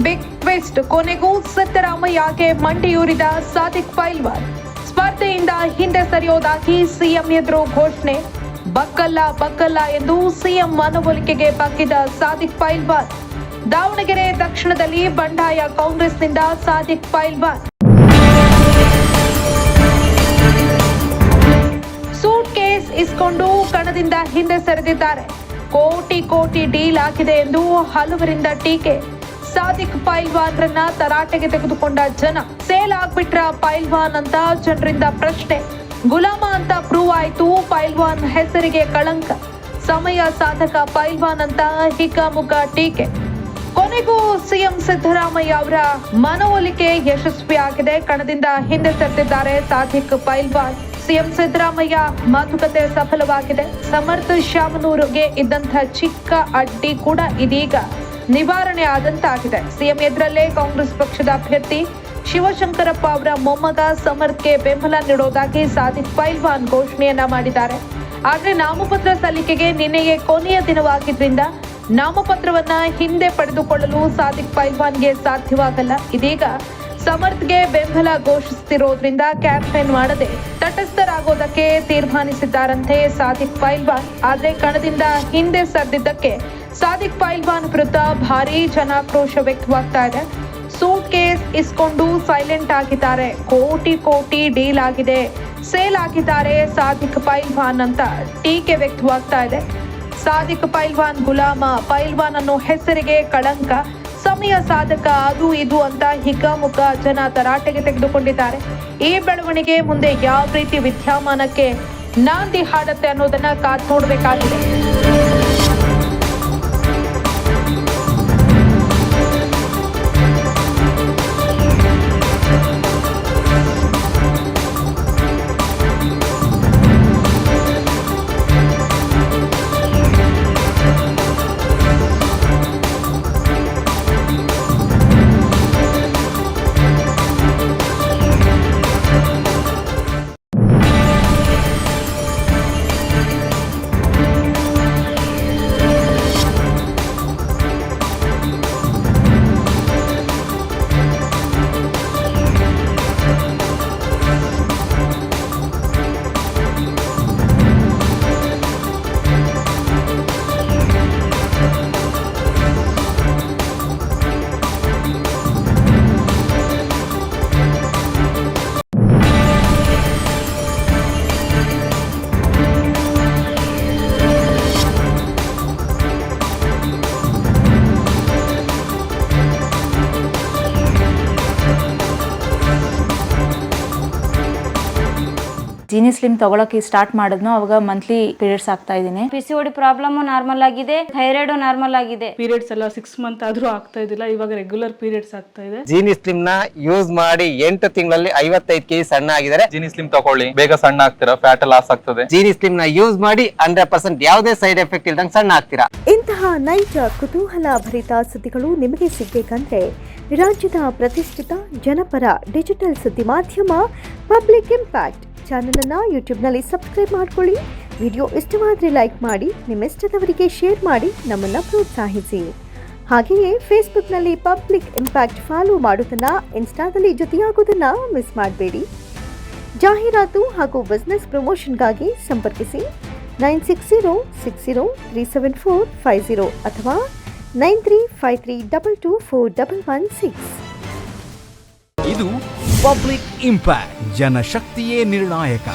Big twist, ಕೊನೆಗೂ ಸಿದ್ದರಾಮಯ್ಯಗೆ ಮಂಡಿಯೂರಿದ ಸಾದಿಕ್ ಪೈಲ್ವಾನ್. ಸ್ಪರ್ಧೆಯಿಂದ ಹಿಂದೆ ಸರಿಯೋದಾಗಿ ಸಿಎಂ ಎದುರು ಘೋಷಣೆ. ಬಗ್ಗಲ್ಲ ಎಂದು ಸಿಎಂ ಮನವೊಲಿಕೆಗೆ ಬಗ್ಗಿದ ಸಾದಿಕ್ ಪೈಲ್ವಾನ್. ದಾವಣಗೆರೆ ದಕ್ಷಿಣದಲ್ಲಿ ಬಂಡಾಯ ಕಾಂಗ್ರೆಸ್ನಿಂದ ಸಾದಿಕ್ ಪೈಲ್ವಾನ್. ಸೂಟ್ ಕೇಸ್ ಇಸ್ಕೊಂಡು ಕಣದಿಂದ ಹಿಂದೆ ಸರಿದಿದ್ದಾರೆ. ಕೋಟಿ ಡೀಲ್ ಆಗಿದೆ ಎಂದು ಹಲವರಿಂದ ಟೀಕೆ. ಸಾದಿಕ್ ಪೈಲ್ವಾನ್ರನ್ನ ತರಾಟೆಗೆ ತೆಗೆದುಕೊಂಡ ಜನ. ಸೇಲ್ ಆಗ್ಬಿಟ್ರ ಪೈಲ್ವಾನ್ ಅಂತ ಜನರಿಂದ ಪ್ರಶ್ನೆ. ಗುಲಾಮ ಅಂತ ಪ್ರೂವ್ ಆಯ್ತು. ಪೈಲ್ವಾನ್ ಹೆಸರಿಗೆ ಕಳಂಕ. ಸಮಯ ಸಾಧಕ ಪೈಲ್ವಾನ್ ಅಂತ ಹಿಗ್ಗಾಮುಗ್ಗ ಟೀಕೆ. ಕೊನೆಗೂ ಸಿಎಂ ಸಿದ್ದರಾಮಯ್ಯ ಅವರ ಮನವೊಲಿಕೆ ಯಶಸ್ವಿಯಾಗಿದೆ. ಕಣದಿಂದ ಹಿಂದೆ ಸರಿದಿದ್ದಾರೆ ಸಾದಿಕ್ ಪೈಲ್ವಾನ್. ಸಿಎಂ ಸಿದ್ದರಾಮಯ್ಯ ಮಾತುಕತೆ ಸಫಲವಾಗಿದೆ. ಸಮರ್ಥ ಶಾಮನೂರುಗೆ ಇದ್ದಂಥ ಚಿಕ್ಕ ಅಡ್ಡಿ ಕೂಡ ಇದೀಗ ನಿವಾರಣೆ ಆದಂತಾಗಿದೆ. ಸಿಎಂ ಎದುರಲ್ಲೇ ಕಾಂಗ್ರೆಸ್ ಪಕ್ಷದ ಅಭ್ಯರ್ಥಿ ಶಿವಶಂಕರಪ್ಪ ಅವರ ಮೊಮ್ಮಗ ಸಮರ್ಥ್ಗೆ ಬೆಂಬಲ ನೀಡೋದಾಗಿ ಸಾದಿಕ್ ಪೈಲ್ವಾನ್ ಘೋಷಣೆಯನ್ನ ಮಾಡಿದ್ದಾರೆ. ಆದ್ರೆ ನಾಮಪತ್ರ ಸಲ್ಲಿಕೆಗೆ ನಿನ್ನೆಯೇ ಕೊನೆಯ ದಿನವಾಗಿದ್ರಿಂದ ನಾಮಪತ್ರವನ್ನ ಹಿಂದೆ ಪಡೆದುಕೊಳ್ಳಲು ಸಾದಿಕ್ ಪೈಲ್ವಾನ್ಗೆ ಸಾಧ್ಯವಾಗಲ್ಲ. ಇದೀಗ ಸಮರ್ಥ್ಗೆ ಬೆಂಬಲ ಘೋಷಿಸುತ್ತಿರೋದ್ರಿಂದ ಕ್ಯಾಂಪೇನ್ ಮಾಡದೆ ತಟಸ್ಥರಾಗೋದಕ್ಕೆ ತೀರ್ಮಾನಿಸಿದ್ದಾರಂತೆ ಸಾದಿಕ್ ಪೈಲ್ವಾನ್. ಆದ್ರೆ ಕಣದಿಂದ ಹಿಂದೆ ಸರಿದಿದ್ದಕ್ಕೆ ಸಾದಿಕ್ ಪೈಲ್ವಾನ್ ವಿರುದ್ಧ ಭಾರೀ ಜನಾಕ್ರೋಶ ವ್ಯಕ್ತವಾಗ್ತಾ ಇದೆ. ಸೂಟ್ ಕೇಸ್ ಇಸ್ಕೊಂಡು ಸೈಲೆಂಟ್ ಆಗಿದ್ದಾರೆ. ಕೋಟಿ ಡೀಲ್ ಆಗಿದೆ, ಸೇಲ್ ಆಗಿದ್ದಾರೆ ಸಾದಿಕ್ ಪೈಲ್ವಾನ್ ಅಂತ ಟೀಕೆ ವ್ಯಕ್ತವಾಗ್ತಾ ಇದೆ. ಸಾದಿಕ್ ಪೈಲ್ವಾನ್ ಗುಲಾಮ, ಪೈಲ್ವಾನ್ ಅನ್ನೋ ಹೆಸರಿಗೆ ಕಳಂಕ, ಸಮಯ ಸಾಧಕ, ಅದು ಇದು ಅಂತ ಹಿಗ್ಗಾಮುಗ್ಗ ಜನ ತರಾಟೆಗೆ ತೆಗೆದುಕೊಂಡಿದ್ದಾರೆ. ಈ ಬೆಳವಣಿಗೆ ಮುಂದೆ ಯಾವ ರೀತಿ ವಿದ್ಯಮಾನಕ್ಕೆ ನಾಂದಿ ಹಾಡುತ್ತೆ ಅನ್ನೋದನ್ನ ಕಾದ್ ನೋಡಬೇಕಾಗಿದೆ. ಜೀನಿ ಸ್ಲಿಮ್ ತಗೊಳಕ್ಕೆ ಸ್ಟಾರ್ಟ್ ಮಾಡಿದ್ನು ಅವಾಗ ಮಂತ್ಲಿ ಪೀರಿಯಡ್ಸ್ ಆಗ್ತಾ ಇದೀನಿ. PCOD ಪ್ರಾಬ್ಲಮ್ ನಾರ್ಮಲ್ ಆಗಿದೆ, ಥೈರಾಯ್ಡ್ ನಾರ್ಮಲ್ ಆಗಿದೆ. ಪೀರಿಯಡ್ಸ್ ಎಲ್ಲ 6 ಮಂತ್ ಆದ್ರೂ ಆಗ್ತಾ ಇದಿಲ್ಲ, ಇವಾಗ ರೆಗ್ಯುಲರ್ ಪೀರಿಯಡ್ಸ್ ಆಗ್ತಾ ಇದೆ. ಜೀನಿ ಸ್ಲಿಮ್ ನ ಯೂಸ್ ಮಾಡಿ 8 ತಿಂಗಳಲ್ಲಿ 55 kg ಸಣ್ಣ ಆಗಿದ್ದಾರೆ. ಜೀನಿ ಸ್ಲಿಮ್ ತಗೊಳ್ಳಿ, ಬೇಗ ಸಣ್ಣ ಆಗ್ತೀರಾ, ಫ್ಯಾಟ್ ಲಾಸ್ ಆಗ್ತದೆ. ಜೀನಿ ಸ್ಲಿಮ್ ನ ಯೂಸ್ ಮಾಡಿ 100% ಯಾವುದೇ ಸೈಡ್ ಎಫೆಕ್ಟ್ ಇಲ್ದಂಗೆ ಸಣ್ಣ ಆಗ್ತೀರಾ. ಇಂತಹ ನೈಜ ಕುತೂಹಲ ಭರಿತ ಸುದ್ದಿಗಳು ನಿಮಗೆ ಸಿಗಬೇಕಂದ್ರೆ ರಾಜ್ಯದ ಪ್ರತಿಷ್ಠಿತ ಜನಪರ ಡಿಜಿಟಲ್ ಸುದ್ದಿ ಮಾಧ್ಯಮ ಪಬ್ಲಿಕ್ ಇಂಪ್ಯಾಕ್ಟ್ ಚಾನೆಲ್ ಅನ್ನು ಯೂಟ್ಯೂಬ್ನಲ್ಲಿ ಸಬ್ಸ್ಕ್ರೈಬ್ ಮಾಡ್ಕೊಳ್ಳಿ. ವಿಡಿಯೋ ಇಷ್ಟವಾದರೆ ಲೈಕ್ ಮಾಡಿ, ನಿಮ್ಮ ಇಷ್ಟದವರಿಗೆ ಶೇರ್ ಮಾಡಿ ನಮ್ಮನ್ನು ಪ್ರೋತ್ಸಾಹಿಸಿ. ಹಾಗೆಯೇ ಫೇಸ್ಬುಕ್ನಲ್ಲಿ ಪಬ್ಲಿಕ್ ಇಂಪ್ಯಾಕ್ಟ್ ಫಾಲೋ ಮಾಡೋದನ್ನು, ಇನ್ಸ್ಟಾದಲ್ಲಿ ಜೊತೆಯಾಗೋದನ್ನು ಮಿಸ್ ಮಾಡಬೇಡಿ. ಜಾಹೀರಾತು ಹಾಗೂ ಬಿಸ್ನೆಸ್ ಪ್ರಮೋಷನ್ಗಾಗಿ ಸಂಪರ್ಕಿಸಿ 9606037450 ಅಥವಾ 9353224116. ಇದು ಪಬ್ಲಿಕ್ ಇಂಪ್ಯಾಕ್ಟ್, ಜನಶಕ್ತಿಯೇ ನಿರ್ಣಾಯಕ.